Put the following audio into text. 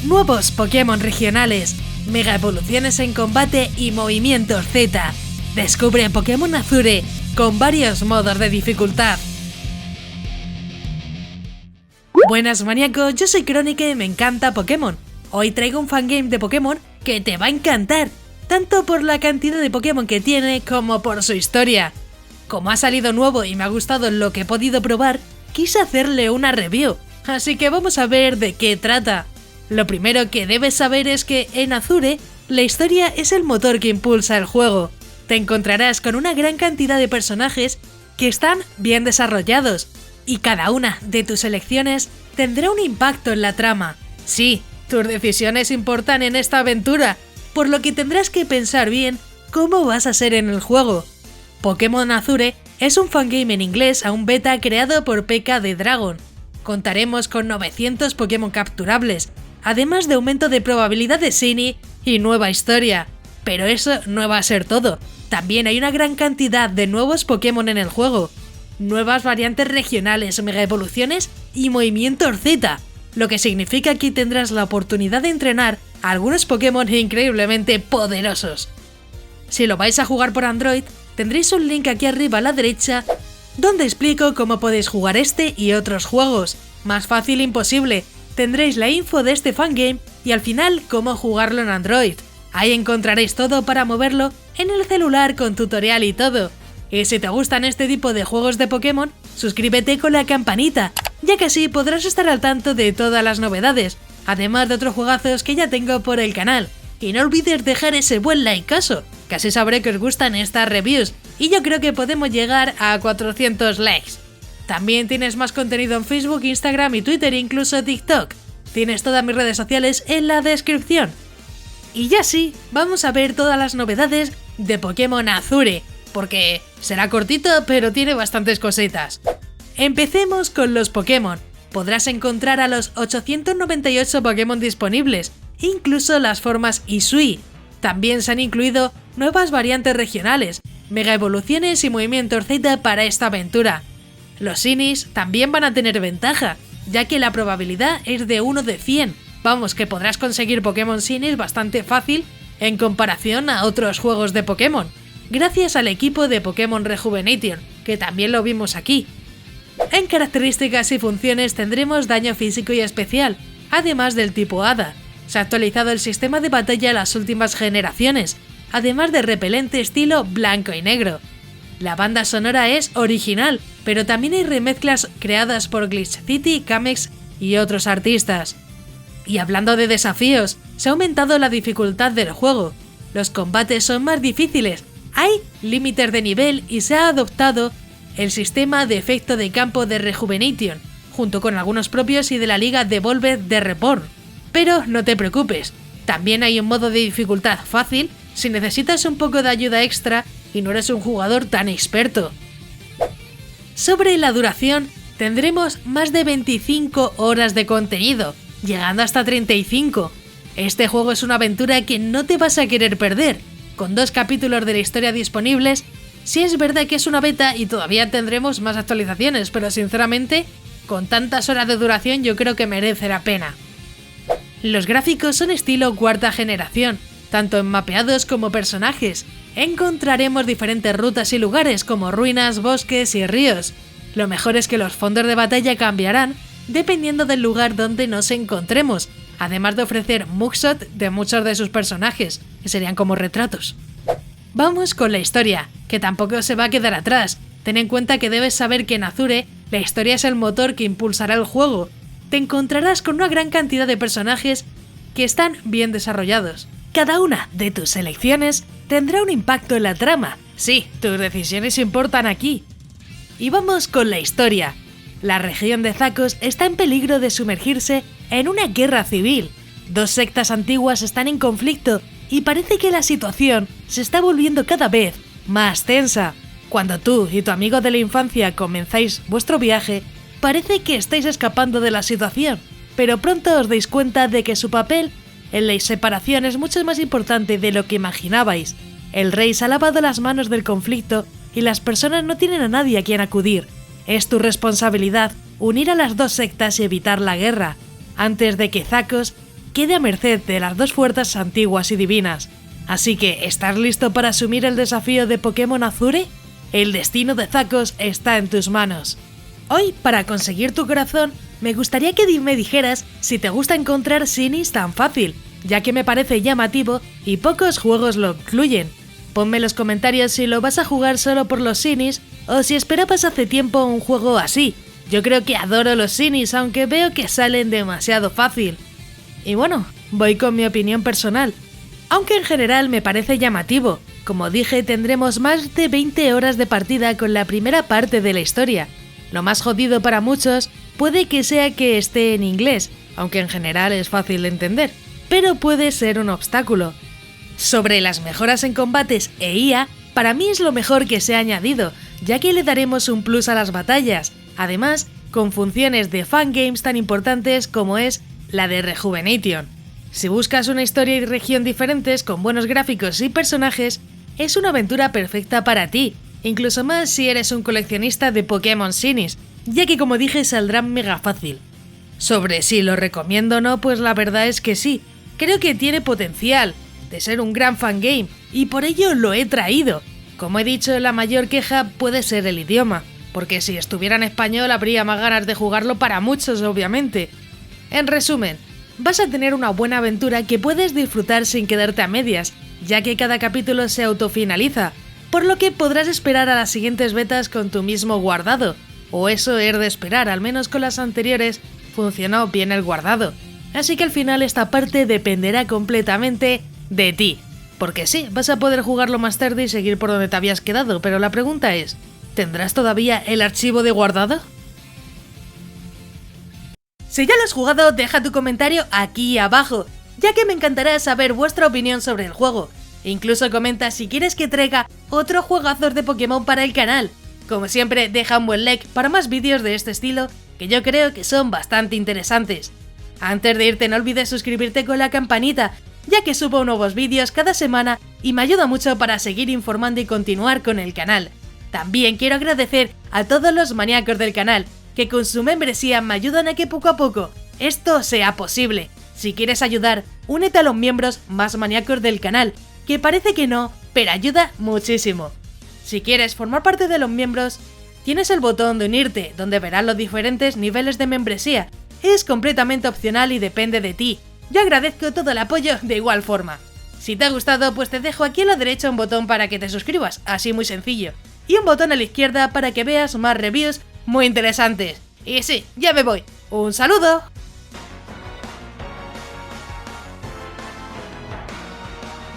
Nuevos Pokémon regionales, mega evoluciones en combate y movimientos Z. Descubre Pokémon Azure con varios modos de dificultad. Buenas maníacos, yo soy Crónica y me encanta Pokémon. Hoy traigo un fangame de Pokémon que te va a encantar, tanto por la cantidad de Pokémon que tiene como por su historia. Como ha salido nuevo y me ha gustado lo que he podido probar, quise hacerle una review, así que vamos a ver de qué trata. Lo primero que debes saber es que en Azure, la historia es el motor que impulsa el juego. Te encontrarás con una gran cantidad de personajes que están bien desarrollados, y cada una de tus elecciones tendrá un impacto en la trama. Sí, tus decisiones importan en esta aventura, por lo que tendrás que pensar bien cómo vas a ser en el juego. Pokémon Azure es un fangame en inglés a un beta creado por PKTheDragon. Contaremos con 900 Pokémon capturables, además de aumento de probabilidad de Shiny y nueva historia. Pero eso no va a ser todo, también hay una gran cantidad de nuevos Pokémon en el juego, nuevas variantes regionales, mega evoluciones y movimientos Z, lo que significa que tendrás la oportunidad de entrenar a algunos Pokémon increíblemente poderosos. Si lo vais a jugar por Android, tendréis un link aquí arriba a la derecha donde explico cómo podéis jugar este y otros juegos. Más fácil imposible, tendréis la info de este fangame y al final cómo jugarlo en Android. Ahí encontraréis todo para moverlo en el celular con tutorial y todo. Y si te gustan este tipo de juegos de Pokémon, suscríbete con la campanita, ya que así podrás estar al tanto de todas las novedades, además de otros juegazos que ya tengo por el canal. Y no olvides dejar ese buen likeazo, que así sabré que os gustan estas reviews, y yo creo que podemos llegar a 400 likes. También tienes más contenido en Facebook, Instagram y Twitter, incluso TikTok. Tienes todas mis redes sociales en la descripción. Y ya sí, vamos a ver todas las novedades de Pokémon Azure, porque será cortito pero tiene bastantes cositas. Empecemos con los Pokémon. Podrás encontrar a los 898 Pokémon disponibles, incluso las formas Isui. También se han incluido nuevas variantes regionales, mega evoluciones y movimientos Z para esta aventura. Los Shinies también van a tener ventaja, ya que la probabilidad es de 1 de 100. Vamos, que podrás conseguir Pokémon Shinies bastante fácil en comparación a otros juegos de Pokémon, gracias al equipo de Pokémon Rejuvenation, que también lo vimos aquí. En características y funciones tendremos daño físico y especial, además del tipo Hada. Se ha actualizado el sistema de batalla a las últimas generaciones, además de repelente estilo blanco y negro. La banda sonora es original, pero también hay remezclas creadas por Glitch City, Kamex y otros artistas. Y hablando de desafíos, se ha aumentado la dificultad del juego. Los combates son más difíciles, hay límites de nivel y se ha adoptado el sistema de efecto de campo de Rejuvenation, junto con algunos propios y de la liga Devolver de Reborn. Pero no te preocupes, también hay un modo de dificultad fácil si necesitas un poco de ayuda extra y no eres un jugador tan experto. Sobre la duración, tendremos más de 25 horas de contenido, llegando hasta 35. Este juego es una aventura que no te vas a querer perder, con 2 capítulos de la historia disponibles. Sí es verdad que es una beta y todavía tendremos más actualizaciones, pero sinceramente, con tantas horas de duración yo creo que merece la pena. Los gráficos son estilo cuarta generación, tanto en mapeados como personajes. Encontraremos diferentes rutas y lugares como ruinas, bosques y ríos. Lo mejor es que los fondos de batalla cambiarán dependiendo del lugar donde nos encontremos, además de ofrecer mugshot de muchos de sus personajes, que serían como retratos. Vamos con la historia, que tampoco se va a quedar atrás. Ten en cuenta que debes saber que en Azure la historia es el motor que impulsará el juego. Te encontrarás con una gran cantidad de personajes que están bien desarrollados. Cada una de tus elecciones tendrá un impacto en la trama. Sí, tus decisiones importan aquí. Y vamos con la historia. La región de Zacos está en peligro de sumergirse en una guerra civil. 2 sectas antiguas están en conflicto y parece que la situación se está volviendo cada vez más tensa. Cuando tú y tu amigo de la infancia comenzáis vuestro viaje, parece que estáis escapando de la situación, pero pronto os dais cuenta de que su papel en la separación es mucho más importante de lo que imaginabais. El rey se ha lavado las manos del conflicto y las personas no tienen a nadie a quien acudir. Es tu responsabilidad unir a las 2 sectas y evitar la guerra, antes de que Zacos quede a merced de las dos fuerzas antiguas y divinas. Así que, ¿estás listo para asumir el desafío de Pokémon Azure? El destino de Zacos está en tus manos. Hoy, para conseguir tu corazón, me gustaría que me dijeras si te gusta encontrar Shinies tan fácil, ya que me parece llamativo y pocos juegos lo incluyen. Ponme en los comentarios si lo vas a jugar solo por los Shinies o si esperabas hace tiempo un juego así. Yo creo que adoro los Shinies, aunque veo que salen demasiado fácil. Y bueno, voy con mi opinión personal. Aunque en general me parece llamativo. Como dije, tendremos más de 20 horas de partida con la primera parte de la historia. Lo más jodido para muchos puede que sea que esté en inglés, aunque en general es fácil de entender, pero puede ser un obstáculo. Sobre las mejoras en combates e IA, para mí es lo mejor que se ha añadido, ya que le daremos un plus a las batallas, además con funciones de fangames tan importantes como es la de Rejuvenation. Si buscas una historia y región diferentes con buenos gráficos y personajes, es una aventura perfecta para ti, incluso más si eres un coleccionista de Pokémon Shinies, ya que como dije saldrán mega fácil. Sobre si lo recomiendo o no, pues la verdad es que sí, creo que tiene potencial de ser un gran fangame y por ello lo he traído. Como he dicho, la mayor queja puede ser el idioma, porque si estuviera en español habría más ganas de jugarlo para muchos, obviamente. En resumen, vas a tener una buena aventura que puedes disfrutar sin quedarte a medias, ya que cada capítulo se autofinaliza, por lo que podrás esperar a las siguientes betas con tu mismo guardado, o eso es de esperar, al menos con las anteriores funcionó bien el guardado. Así que al final esta parte dependerá completamente de ti, porque sí, vas a poder jugarlo más tarde y seguir por donde te habías quedado, pero la pregunta es, ¿tendrás todavía el archivo de guardado? Si ya lo has jugado, deja tu comentario aquí abajo, ya que me encantará saber vuestra opinión sobre el juego. Incluso comenta si quieres que traiga otro juegazos de Pokémon para el canal. Como siempre, deja un buen like para más vídeos de este estilo, que yo creo que son bastante interesantes. Antes de irte, no olvides suscribirte con la campanita, ya que subo nuevos vídeos cada semana y me ayuda mucho para seguir informando y continuar con el canal. También quiero agradecer a todos los maníacos del canal, que con su membresía me ayudan a que poco a poco esto sea posible. Si quieres ayudar, únete a los miembros más maníacos del canal, que parece que no, pero ayuda muchísimo. Si quieres formar parte de los miembros, tienes el botón de unirte, donde verás los diferentes niveles de membresía. Es completamente opcional y depende de ti. Yo agradezco todo el apoyo de igual forma. Si te ha gustado, pues te dejo aquí a la derecha un botón para que te suscribas, así muy sencillo. Y un botón a la izquierda para que veas más reviews muy interesantes. Y sí, ya me voy. ¡Un saludo!